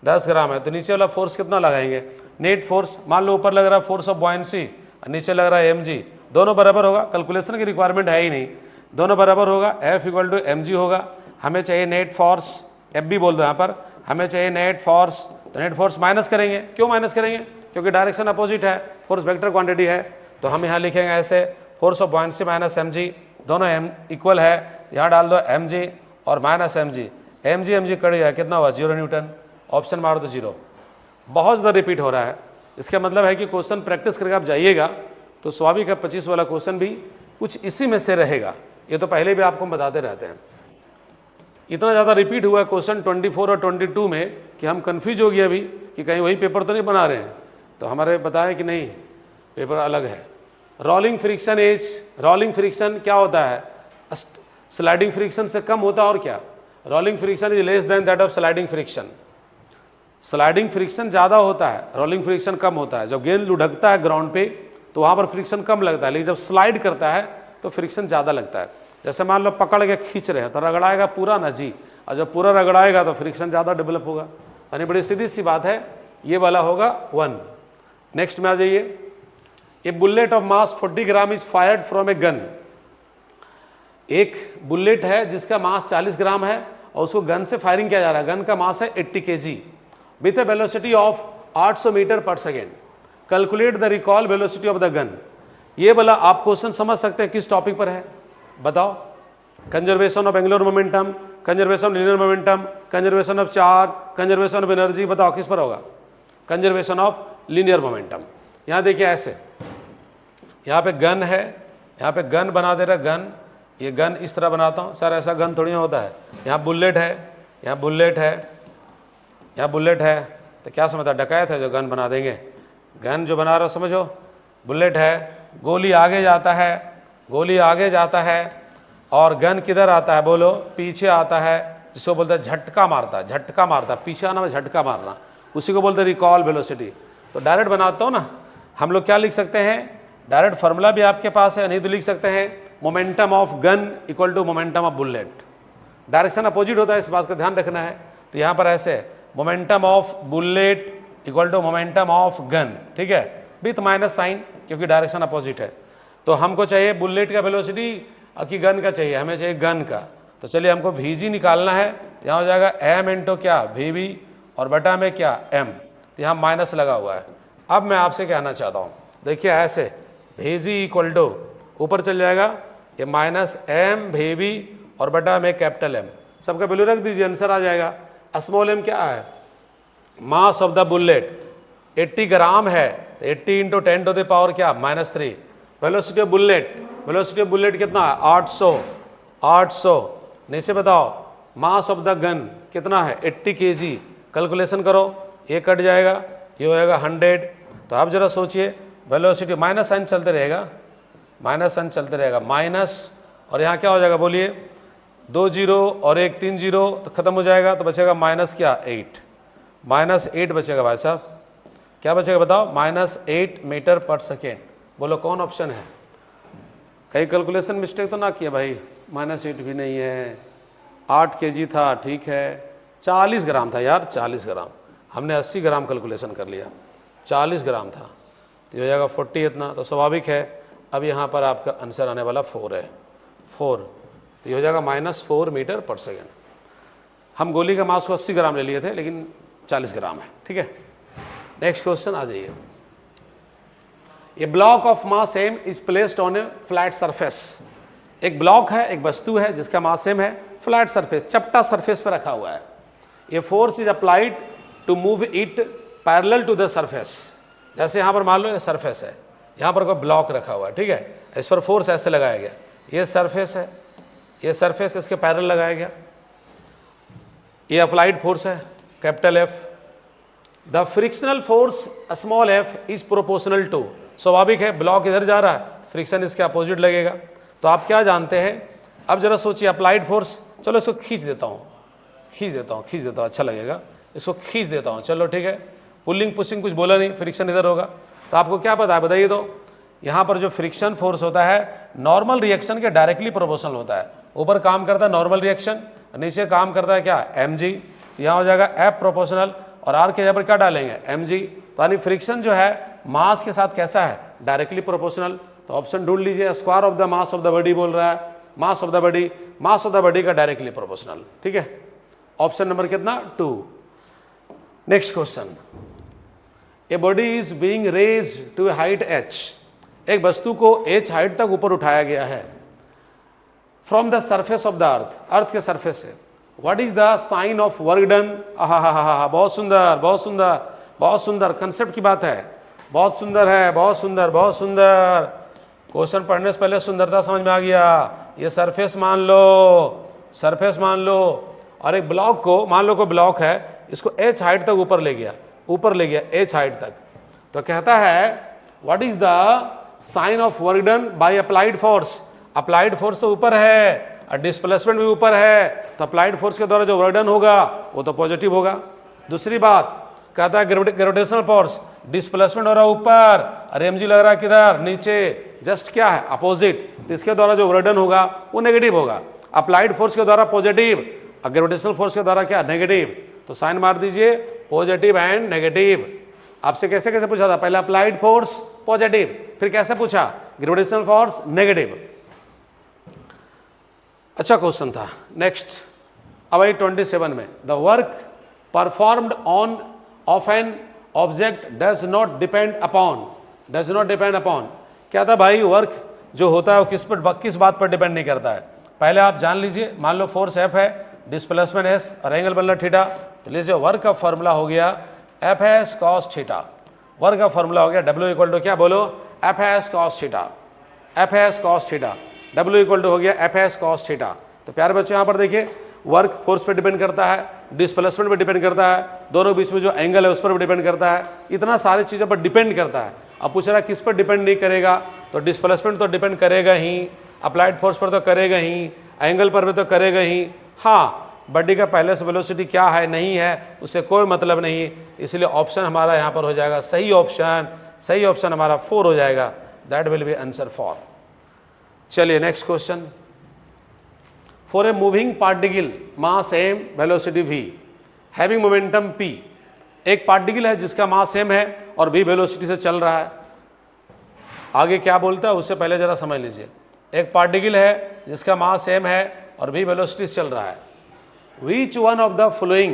10 ग्राम है, तो नीचे वाला फोर्स कितना लगाएंगे, नेट फोर्स। मान लो ऊपर लग रहा है फोर्स ऑफ बॉयंसी और नीचे लग रहा है mg, दोनों बराबर होगा। कैलकुलेशन की रिक्वायरमेंट है ही नहीं, दोनों बराबर होगा। F इक्वल टू mg होगा। हमें चाहिए नेट फोर्स, एफ भी बोल दो यहाँ पर, हमें चाहिए नेट फोर्स, तो नेट फोर्स माइनस करेंगे। क्यों माइनस करेंगे, क्योंकि डायरेक्शन अपोजिट है, फोर्स वेक्टर क्वांटिटी है। तो हम यहाँ लिखेंगे ऐसे, force of buoyancy minus mg, दोनों m इक्वल है, यहाँ डाल दो mg और माइनस mg, mg कट गया, कितना हुआ 0 न्यूटन। ऑप्शन मार दो 0। बहुत ज़्यादा रिपीट हो रहा है, इसका मतलब है कि क्वेश्चन प्रैक्टिस करके आप जाइएगा तो स्वाभाविक है 25 वाला क्वेश्चन भी कुछ इसी में से रहेगा। ये तो पहले भी आपको बताते रहते हैं। इतना ज़्यादा रिपीट हुआ है क्वेश्चन 24 और 22 में कि हम कंफ्यूज हो गए अभी कि कहीं वही पेपर तो नहीं बना रहे हैं। तो हमारे बताया कि नहीं, पेपर अलग है। Rolling friction as, rolling friction क्या होता है, स्लाइडिंग फ्रिक्शन से कम होता है, और क्या, rolling friction is less than that of sliding friction. Sliding friction ज़्यादा होता है, रोलिंग फ्रिक्शन कम होता है। जब गेंद लुढ़कता है ग्राउंड पे तो वहाँ पर फ्रिक्शन कम लगता है, लेकिन जब स्लाइड करता है तो फ्रिक्शन ज़्यादा लगता है। जैसे मान लो पकड़ के खींच रहे हैं तो रगड़ाएगा पूरा ना जी, और जब पूरा रगड़ाएगा तो फ्रिक्शन ज़्यादा डेवलप होगा। यानी बड़ी सीधी सी बात है, ये वाला होगा 1। नेक्स्ट में आ जाइए, a bullet of mass 40 gram is fired from a gun. एक बुलेट है जिसका मास 40 ग्राम है और उसको गन से फायरिंग किया जा रहा है। गन का मास है 80 kg with a velocity of 800 metre per second. Calculate the recoil velocity of the gun. ये वाला आप क्वेश्चन समझ सकते हैं किस टॉपिक पर है, बताओ। Conservation of angular momentum, conservation of linear momentum, conservation of charge, conservation of energy, बताओ किस पर होगा, कंजर्वेशन ऑफ लीनियर मोमेंटम। यहाँ देखिए ऐसे, यहाँ पे गन है, यहाँ पे गन बना दे रहा है, गन, ये गन इस तरह बनाता हूँ सर, ऐसा गन थोड़ी ना होता है। यहाँ बुलेट है, यहाँ बुलेट है, यहाँ बुलेट है, तो क्या समझता, डकैत है जो गन बना देंगे। गन जो बना रहे हो समझो, बुलेट है, गोली आगे जाता है, गोली आगे जाता है, और गन किधर आता है बोलो, पीछे आता है, जिसको बोलते हैं झटका मारता है, झटका मारता है, पीछे आना में झटका मारना, उसी को बोलते हैं रिकॉल वेलोसिटी। तो डायरेक्ट बनाता हूँ ना, हम लोग क्या लिख सकते हैं, डायरेक्ट फार्मूला भी आपके पास है, नहीं तो लिख सकते हैं momentum of gun equal to momentum of bullet. Direction opposite होता है, इस बात का ध्यान रखना है। तो यहाँ पर ऐसे momentum of bullet equal to momentum of gun, ठीक है, विथ माइनस साइन, क्योंकि डायरेक्शन अपोजिट है। तो हमको चाहिए बुलेट का वेलोसिटी कि गन का चाहिए, हमें चाहिए गन का। तो चलिए हमको VG निकालना है, तो यहाँ हो जाएगा m इंटू क्या VB और बटा में क्या m, तो यहाँ माइनस लगा हुआ है। अब मैं आपसे कहना चाहता हूँ, देखिए ऐसे VG इक्वल टू ऊपर चल जाएगा ये माइनस m VB और बटा में कैपिटल M, सबका वैल्यू रख दीजिए, आंसर आ जाएगा। स्मॉल m क्या है, मास ऑफ द बुलेट 80 ग्राम है, 80 इंटू 10 टू द पावर क्या -3। Velocity of bullet, velocity of bullet कितना है 800। नीचे बताओ मास ऑफ द गन कितना है 80 kg। कैलकुलेशन करो, ये कट जाएगा, ये हो जाएगा 100। तो आप जरा सोचिए, वेलोसिटी माइनस साइन चलते रहेगा, माइनस साइन चलते रहेगा, माइनस, और यहाँ क्या हो जाएगा बोलिए, 2 0 और 1 3 0, तो खत्म हो जाएगा। तो बचेगा माइनस क्या 8, -8 बचेगा भाई साहब, क्या बचेगा बताओ, -8 मीटर पर सेकेंड। बोलो कौन ऑप्शन है, कहीं कैलकुलेशन मिस्टेक तो ना किया भाई, -8 भी नहीं है, 8 kg था, ठीक है, 40 ग्राम था यार, 40 ग्राम, हमने 80 ग्राम कैलकुलेशन कर लिया, 40 ग्राम था, तो हो जाएगा 40 इतना, तो स्वाभाविक है। अब यहाँ पर आपका आंसर आने वाला 4 है, 4, तो ये हो जाएगा -4 मीटर पर सेकेंड। हम गोली का मास को 80 ग्राम ले लिए थे, लेकिन 40 ग्राम है, ठीक है। नेक्स्ट क्वेश्चन आ जाइए। A block of mass m is placed on a flat surface. एक ब्लॉक है, एक वस्तु है जिसका मास m है, फ्लैट सरफेस, चपटा सरफेस पर रखा हुआ है। ये force is applied to move it parallel to the surface. जैसे यहाँ पर मान लो ये सरफेस है, यहाँ पर कोई ब्लॉक रखा हुआ है, ठीक है, इस पर फोर्स ऐसे लगाया गया, ये सरफेस है, ये सरफेस इसके पैरेलल लगाया गया, ये अप्लाइड फोर्स है capital F। The frictional force small f is proportional to, स्वाभाविक है ब्लॉक इधर जा रहा है, फ्रिक्शन इसके अपोजिट लगेगा। तो आप क्या जानते हैं, अब जरा सोचिए, अप्लाइड फोर्स, चलो इसको खींच देता हूँ, खींच देता हूँ, अच्छा लगेगा, इसको खींच देता हूँ, चलो ठीक है। पुलिंग पुशिंग कुछ बोला नहीं, फ्रिक्शन इधर होगा, तो आपको क्या पता है बताइए। तो यहाँ पर जो फ्रिक्शन फोर्स होता है नॉर्मल रिएक्शन के डायरेक्टली प्रोपोर्शनल होता है। ऊपर काम करता है नॉर्मल रिएक्शन, नीचे काम करता है क्या mg, यहाँ हो जाएगा F प्रोपोर्शनल, और R के जगह पर क्या डालेंगे mg। तो यानी फ्रिक्शन जो है मास के साथ कैसा है, डायरेक्टली प्रोपोर्शनल। तो ऑप्शन ढूंढ लीजिए, square of the mass of the body बोल रहा है, mass of the body, mass of the body का डायरेक्टली प्रोपोर्शनल, ठीक है। ऑप्शन नंबर कितना 2। Next question, a body is being raised to height h। एक वस्तु को h हाइट तक ऊपर उठाया गया है from the surface of the earth, earth के सरफेस से। What is the sign of work done. बहुत सुंदर, बहुत सुंदर, बहुत सुंदर, कंसेप्ट की बात है, बहुत सुंदर है, बहुत सुंदर, बहुत सुंदर। क्वेश्चन पढ़ने से पहले सुंदरता समझ में आ गया। ये सरफेस मान लो, सरफेस मान लो, और एक ब्लॉक को मान लो कोई ब्लॉक है, इसको h हाइट तक ऊपर ले गया, ऊपर ले गया h हाइट तक। तो कहता है what is the sign of work done by applied force. Applied force तो ऊपर है और डिस्प्लेसमेंट भी ऊपर है, तो अप्लाइड फोर्स के द्वारा जो वर्क डन होगा वो तो पॉजिटिव होगा। दूसरी बात कहता है ग्रेविटेशनल फोर्स, डिस्प्लेसमेंट हो रहा है ऊपर और mg लग रहा है किधर, नीचे, जस्ट क्या है, अपोजिट, तो इसके द्वारा जो वर्क डन होगा वो नेगेटिव होगा। अप्लाइड फोर्स के द्वारा पॉजिटिव और ग्रेविटेशनल फोर्स के द्वारा क्या, नेगेटिव। तो साइन मार दीजिए पॉजिटिव एंड नेगेटिव। आपसे कैसे कैसे पूछा था, पहले अप्लाइड फोर्स पॉजिटिव, फिर कैसे पूछा, ग्रेविटेशनल फोर्स नेगेटिव। अच्छा क्वेश्चन था। नेक्स्ट अब आई 27 में, the work performed on off an object does not depend upon, does not depend upon, क्या था भाई, वर्क जो होता है वो किस बात पर डिपेंड नहीं करता है। पहले आप जान लीजिए, मान लो फोर्स F है, डिस्प्लेसमेंट S और एंगल बनना थीटा, तो लीजिए वर्क का फॉर्मूला हो गया Fs cos थीटा। वर्क का फॉर्मूला हो गया W इक्वल टू क्या बोलो, Fs cos theta, Fs cos theta, W equal to हो गया Fs cos थीटा। तो प्यारे बच्चों यहाँ पर देखिए, वर्क फोर्स पे डिपेंड करता है, डिस्प्लेसमेंट पे डिपेंड करता है, दोनों बीच में जो एंगल है उस पर भी डिपेंड करता है, इतना सारी चीज़ों पर डिपेंड करता है। अब पूछ रहा है किस पर डिपेंड नहीं करेगा, तो डिस्प्लेसमेंट तो डिपेंड करेगा ही, अप्लाइड फोर्स पर तो करेगा ही, एंगल पर भी तो करेगा ही। हाँ, बॉडी का पहले से वेलोसिटी क्या है नहीं है उससे कोई मतलब नहीं, इसलिए ऑप्शन हमारा यहाँ पर हो जाएगा सही ऑप्शन, सही ऑप्शन हमारा 4 हो जाएगा, दैट विल बी आंसर 4। चलिए next question, for a moving particle mass m velocity v having momentum p, एक पार्टिकल है जिसका मास m है और v वेलोसिटी से चल रहा है। आगे क्या बोलता है उससे पहले जरा समझ लीजिए, एक पार्टिकल है जिसका मास m है और v वेलोसिटी से चल रहा है। Which one of the following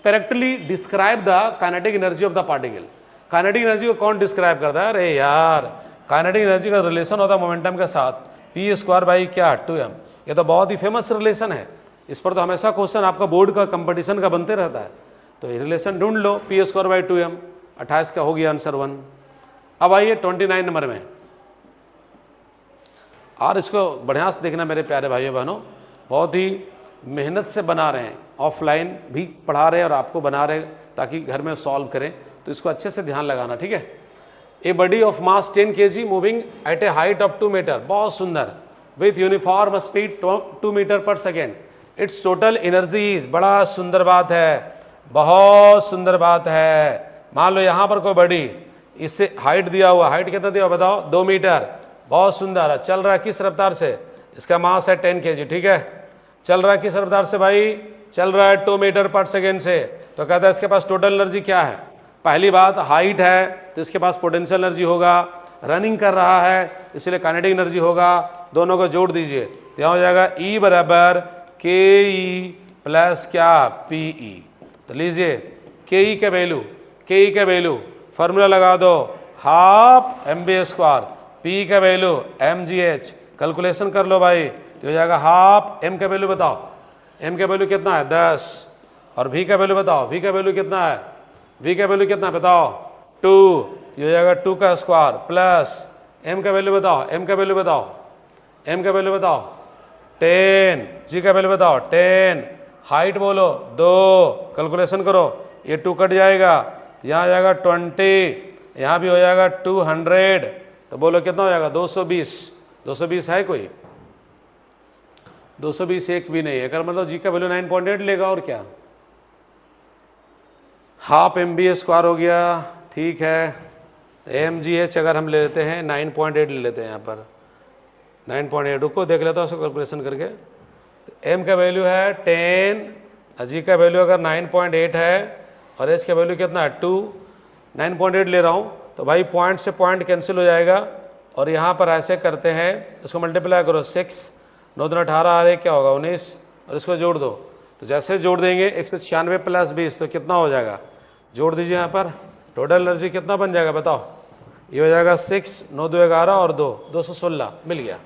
correctly describe the kinetic energy of the particle? Kinetic energy को कौन डिस्क्राइब करता है, अरे यार काइनेटिक एनर्जी का रिलेशन होता है मोमेंटम के साथ, p² बाई क्या 2m। ये तो बहुत ही फेमस रिलेशन है, इस पर तो हमेशा क्वेश्चन आपका बोर्ड का कंपटीशन का बनते रहता है। तो ये रिलेशन ढूंढ लो, p² बाई 2m, 28 का हो गया आंसर 1। अब आइए 29 नंबर में, और इसको बढ़िया से देखना मेरे प्यारे भाइयों बहनों, बहुत ही मेहनत से बना रहे हैं, ऑफलाइन भी पढ़ा रहे हैं और आपको बना रहे हैं ताकि घर में सॉल्व करें, तो इसको अच्छे से ध्यान लगाना, ठीक है। A body of mass 10 kg moving at a height of 2 metre, बहुत सुंदर, with uniform speed 2 metre per second, its total energy is, बड़ा सुंदर बात है, बहुत सुंदर बात है। मान लो यहाँ पर कोई बॉडी, इससे हाइट दिया हुआ, हाइट कितना दिया हुआ बताओ, 2 मीटर, बहुत सुंदर है, चल रहा है किस रफ्तार से, इसका मास है 10 kg, ठीक है, चल रहा है किस रफ्तार से भाई, चल रहा है 2 मीटर पर सेकेंड से। तो कहता है इसके पास टोटल एनर्जी क्या है, पहली बात हाइट है तो इसके पास पोटेंशियल एनर्जी होगा, रनिंग कर रहा है इसलिए काइनेटिक एनर्जी होगा, दोनों को जोड़ दीजिए तो यहाँ हो जाएगा E बराबर KE प्लस क्या PE। तो लीजिए KE का वैल्यू फार्मूला लगा दो, हाफ mv², P का वैल्यू mgh, कैलकुलेशन कर लो भाई, तो हो जाएगा हाफ, m का वैल्यू बताओ, m का वैल्यू कितना है 10, और v का वैल्यू बताओ, v का वैल्यू कितना है, v का वैल्यू कितना बताओ 2, ये हो जाएगा 2 का स्क्वायर प्लस m का वैल्यू बताओ, m का वैल्यू बताओ, m का वैल्यू बताओ 10, g का वैल्यू बताओ 10, हाइट बोलो 2, कैलकुलेशन करो, ये 2 कट जाएगा, यहाँ आ जाएगा 20, यहाँ भी हो जाएगा 200, तो बोलो कितना हो जाएगा 220, 220 है कोई, 220 एक भी नहीं है, अगर मतलब जी का वैल्यू 9.8 लेगा और क्या, हाफ mv² हो गया, ठीक है। mgh अगर हम ले लेते हैं 9.8 ले लेते हैं, यहाँ पर 9.8, रुको देख लेता हूँ उसको कैलकुलेशन करके, m का वैल्यू है 10, g का वैल्यू अगर 9.8 है और h का वैल्यू कितना है 2, 9.8 ले रहा हूँ तो भाई पॉइंट से पॉइंट कैंसिल हो जाएगा, और यहाँ पर ऐसे करते हैं, इसको मल्टीप्लाई करो 6, 9 दूना 18 आ रहे क्या होगा 19, और इसको जोड़ दो, तो जैसे जोड़ देंगे 196 प्लस 20 तो कितना हो जाएगा, जोड़ दीजिए यहाँ पर, टोटल एनर्जी कितना बन जाएगा बताओ, ये हो जाएगा 6, 9 2 11 और 2 216 मिल गया।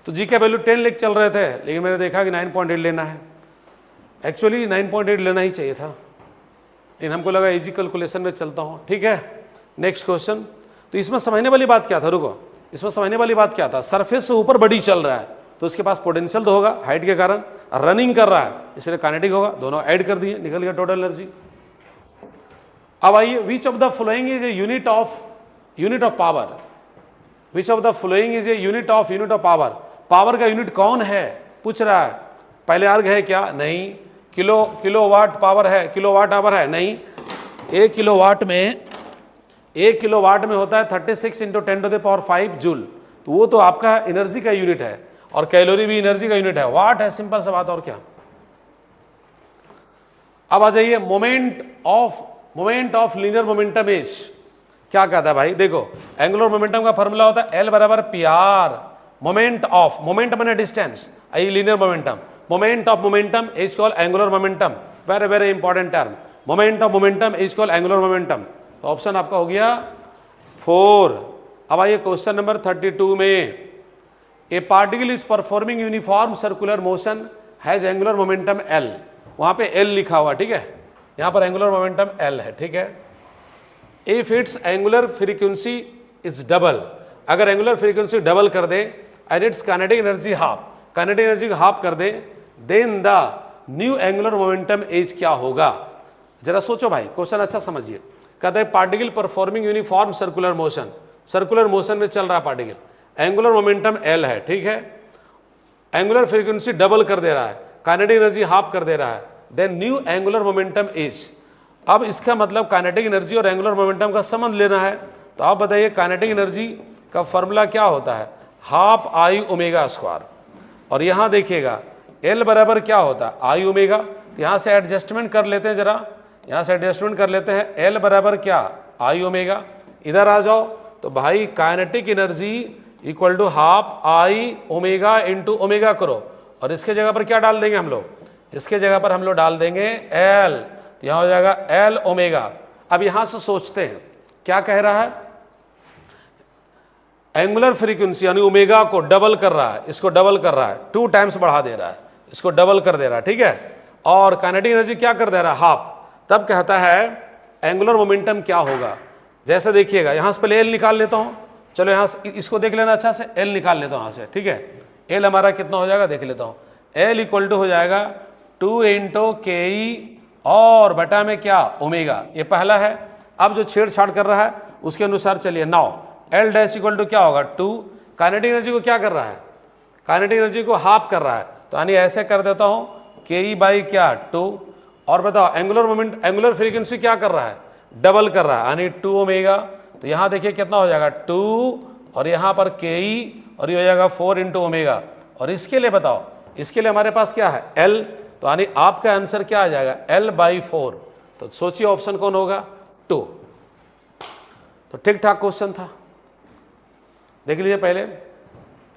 तो जी का वैल्यू 10 लिख चल रहे थे, लेकिन मैंने देखा कि 9.8 लेना है, एक्चुअली 9.8 लेना ही चाहिए था, लेकिन हमको लगा इजी कैलकुलेशन में चलता हूँ, ठीक है। नेक्स्ट क्वेश्चन, तो इसमें समझने वाली बात क्या था, रुको, इसमें समझने वाली बात क्या था, सरफेस से ऊपर बॉडी चल रहा है तो उसके पास पोटेंशियल तो होगा हाइट के कारण, रनिंग कर रहा है इसलिए काइनेटिक होगा, दोनों ऐड कर दिए, निकल गया टोटल एनर्जी। अब आइए, विच of the following is a unit of power, which of the following is a unit of power, power का यूनिट कौन है पूछ रहा है। पहले अर्ग है क्या? नहीं। किलोवाट पावर है, किलोवाट आवर है? नहीं। 1 किलोवाट में होता है 36 × 10⁵ जूल, तो वो तो आपका एनर्जी का यूनिट है, और कैलोरी भी एनर्जी का यूनिट है। वाट है, सिंपल सा बात, और क्या। अब आ जाइए, moment of linear momentum is, क्या कहता है भाई? देखो, एंगुलर मोमेंटम का फॉर्मूला होता है L बराबर PR, मोमेंट माने distance, I linear momentum, moment of momentum is called angular momentum, very very important term, moment of momentum is called angular momentum. तो ऑप्शन आपका हो गया 4। अब आइए क्वेश्चन नंबर 32 में, ए particle is performing uniform circular motion has angular momentum L, वहां पे L लिखा हुआ, ठीक है, यहां पर एंगुलर मोमेंटम L है, ठीक है। If its angular frequency is double, अगर एंगुलर फ्रीक्वेंसी डबल कर दे and its kinetic energy half, kinetic energy को हाफ कर दे, then the new angular momentum as क्या होगा? जरा सोचो भाई, क्वेश्चन अच्छा समझिए। कहते हैं particle performing uniform circular motion, circular motion में चल रहा पार्टिकल, एंगुलर मोमेंटम L है, ठीक है, एंगुलर फ्रीक्वेंसी डबल कर दे रहा है, काइनेटिक एनर्जी हाफ कर दे रहा है, then new angular momentum is. अब इसका मतलब काइनेटिक एनर्जी और एंगुलर मोमेंटम का संबंध लेना है, तो आप बताइए काइनेटिक एनर्जी का फॉर्मूला क्या होता है? Half I ω²। और यहां देखिएगा L बराबर क्या होता है? I ω। तो यहां से एडजस्टमेंट कर लेते हैं, जरा यहां से एडजस्टमेंट कर लेते हैं। L बराबर क्या? I ω। इधर आ जाओ, तो भाई kinetic energy equal to half I ω × ω करो, और इसके जगह पर क्या डाल देंगे हम लोग? इसके जगह पर हम लोग डाल देंगे L, तो यहां हो जाएगा L ω। अब यहां से सोचते हैं क्या कह रहा है? एंगुलर फ्रीक्वेंसी यानी ओमेगा को डबल कर रहा है, इसको डबल कर रहा है, 2 टाइम्स बढ़ा दे रहा है, इसको डबल कर दे रहा है, ठीक है, और काइनेटिक एनर्जी क्या कर दे रहा है? हाफ। तब कहता है एंगुलर मोमेंटम क्या होगा? जैसे देखिएगा, यहां से पहले L निकाल लेता हूं, चलो यहां से इसको देख लेना अच्छा से, L निकाल लेता हूं यहां से, ठीक है। L हमारा कितना हो जाएगा देख लेता हूं, L इक्वल टू हो जाएगा 2 × KE और बटा में क्या? ओमेगा, ये पहला है। अब जो छेड़छाड़ कर रहा है उसके अनुसार चलिए, now L dash equal to क्या होगा? 2। काइनेटिक एनर्जी को क्या कर रहा है? काइनेटिक एनर्जी को हाफ कर रहा है, तो यानी ऐसे कर देता हूं KE बाई क्या? 2। और बताओ एंगुलर मोमेंट, एंगुलर फ्रीक्वेंसी क्या कर रहा है? डबल कर रहा है, यानी 2 ओमेगा। तो यहां देखिए कितना हो जाएगा? 2, और यहां पर KE, और ये हो जाएगा 4 × ओमेगा। और इसके लिए बताओ, इसके लिए हमारे पास क्या है? L, तो यानी आपका आंसर क्या आ जाएगा? L/4। तो सोचिए ऑप्शन कौन होगा? 2। तो ठीक ठाक क्वेश्चन था, देख लीजिए। पहले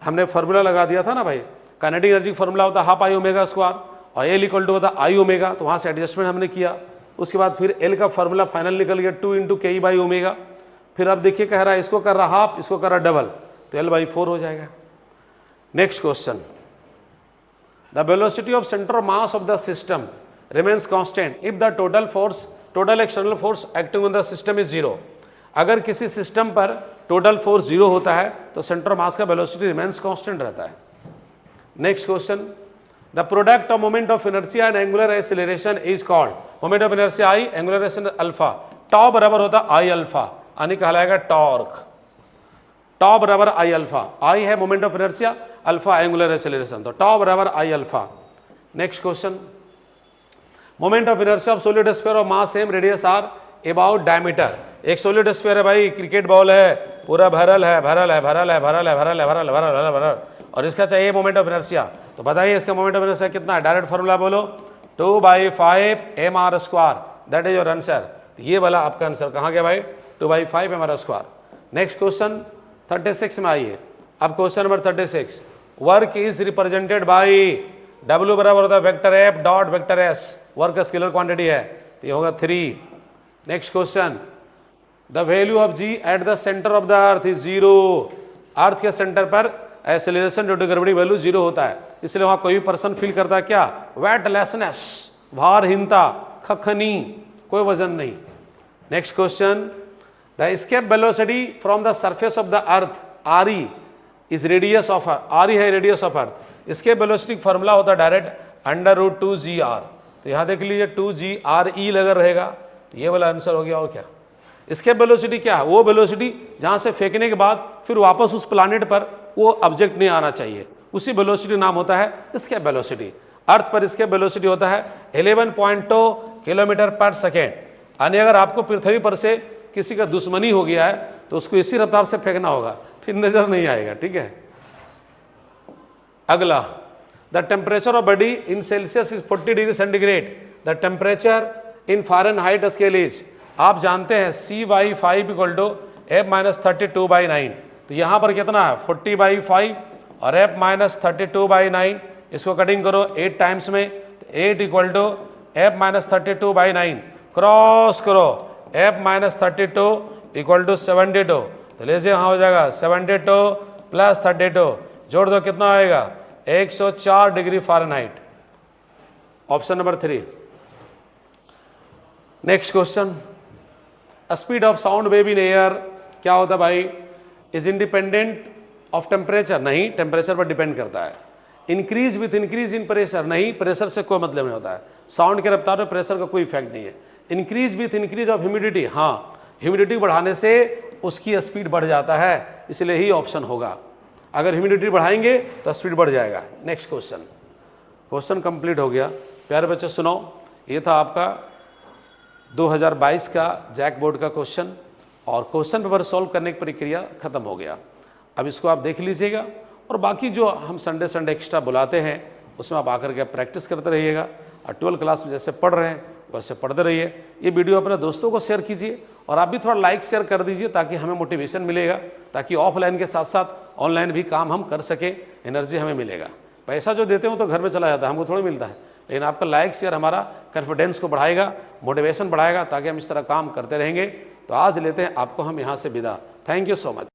हमने फॉर्मूला लगा दिया था ना भाई, काइनेटिक एनर्जी फॉर्मूला होता है हाफ I ω² और L इक्वल टू होता है I ω, तो वहां से एडजस्टमेंट हमने किया। उसके बाद फिर L का फॉर्मूला फाइनल निकल गया 2 × KE/ω। फिर अब देखिए कह रहा है इसको कर रहा हाफ, इसको कर रहा डबल, तो L/4 हो जाएगा। Next question, the velocity of centre of mass of the system remains constant if the total external force acting on the system is 0। अगर किसी सिस्टम पर टोटल फोर्स 0 होता है तो सेंटर ऑफ मास का वेलोसिटी रिमेन्स कांस्टेंट रहता है। Next question, the product of moment of inertia and angular acceleration is called, moment of inertia I, angular acceleration alpha, tau बराबर होता I अल्फा, यानी कहलाएगा टॉर्क। टॉ बराबर I alpha, I है moment of inertia, alpha angular acceleration, तो tau बराबर I alpha. Next question, moment of inertia of solid sphere of mass same radius R about diameter. एक solid sphere है भाई, cricket ball है, पूरा भरल है, और इसका चाहिए मोमेंट ऑफ इनर्शिया, तो बताइए इसका मोमेंट ऑफ इनर्शिया कितना है? डायरेक्ट फार्मूला बोलो, 2/5 mr², that is your answer. ये वाला आपका आंसर कहाँ गया भाई? 2/5 mr²। नेक्स्ट क्वेश्चन 36 में आइए। अब question number 36, work is represented by, W बराबर होता है vector F dot vector S, work scalar quantity है, तो ये होगा 3। Next question, the value of G at the centre of the earth is 0। Earth के सेंटर पर acceleration due to gravity value 0 होता है, इसलिए वहां कोई भी पर्सन फील करता है क्या? वेटलेसनेस, भारहीनता, खखनी, कोई वजन नहीं। Next question, the escape velocity from the surface of the earth RE is radius of earth, RE है रेडियस ऑफ अर्थ, इसके वेलोसिटी फॉर्मूला होता है डायरेक्ट √2gr। तो यहां देख लीजिए 2gre लगा रहेगा, तो ये वाला आंसर हो गया। और क्या एस्केप वेलोसिटी क्या है? वो वेलोसिटी जहाँ से फेंकने के बाद फिर वापस उस प्लानेट पर वो ऑब्जेक्ट नहीं आना चाहिए, उसी वेलोसिटी नाम होता है एस्केप वेलोसिटी। अर्थ पर एस्केप वेलोसिटी होता है 11.2 किलोमीटर पर सेकेंड। यानी अगर आपको पृथ्वी पर से किसी का दुश्मनी हो गया है तो उसको इसी रफ्तार से फेंकना होगा, फिर नजर नहीं आएगा। ठीक है, अगला, the temperature of body in Celsius is 40 degree centigrade, the temperature in Fahrenheit scale is, आप जानते हैं CY5 इक्वल टू F-32/9। तो यहाँ पर कितना है 40/5 और F-32/9, इसको कटिंग करो 8 टाइम्स में, तो 8 इक्वल टू F-32/9, क्रॉस करो F-32 इक्वल टू 72, तो लीजिए यहाँ हो जाएगा 72 प्लस 32, जोड़ दो कितना आएगा 104 degree Fahrenheit. Option number 3। Next question, speed of sound wave in air क्या होता है भाई? इज इंडिपेंडेंट ऑफ टेम्परेचर, नहीं, टेम्परेचर पर डिपेंड करता है। Increase with increase in pressure, नहीं, प्रेशर से कोई मतलब नहीं होता है। साउंड के रफ्तार में प्रेशर का कोई इफेक्ट नहीं है। Increase with increase of humidity, हाँ, ह्यूमिडिटी बढ़ाने से उसकी स्पीड बढ़ जाता है, इसलिए ही ऑप्शन होगा। अगर ह्यूमिडिटी बढ़ाएंगे तो स्पीड बढ़ जाएगा। नेक्स्ट क्वेश्चन, क्वेश्चन कंप्लीट हो गया। प्यारे बच्चे सुनो, ये था आपका 2022 का जैक बोर्ड का क्वेश्चन, और क्वेश्चन पेपर सॉल्व करने की प्रक्रिया खत्म हो गया। अब इसको आप देख लीजिएगा, और बाकी जो हम संडे एक्स्ट्रा बुलाते हैं उसमें आप आकर के प्रैक्टिस करते रहिएगा, और 12 क्लास में जैसे पढ़ रहे हैं वैसे पढ़ते रहिए। ये वीडियो अपने दोस्तों को शेयर कीजिए, और आप भी थोड़ा लाइक शेयर कर दीजिए ताकि हमें मोटिवेशन मिलेगा, ताकि ऑफलाइन के साथ साथ ऑनलाइन भी काम हम कर सकें, एनर्जी हमें मिलेगा। पैसा जो देते हो तो घर में चला जाता है, हमको थोड़ा मिलता है, लेकिन आपका लाइक शेयर हमारा कॉन्फिडेंस को बढ़ाएगा, मोटिवेशन बढ़ाएगा, ताकि हम इस तरह काम करते रहेंगे। तो आज लेते हैं आपको हम यहाँ से विदा। Thank you so much.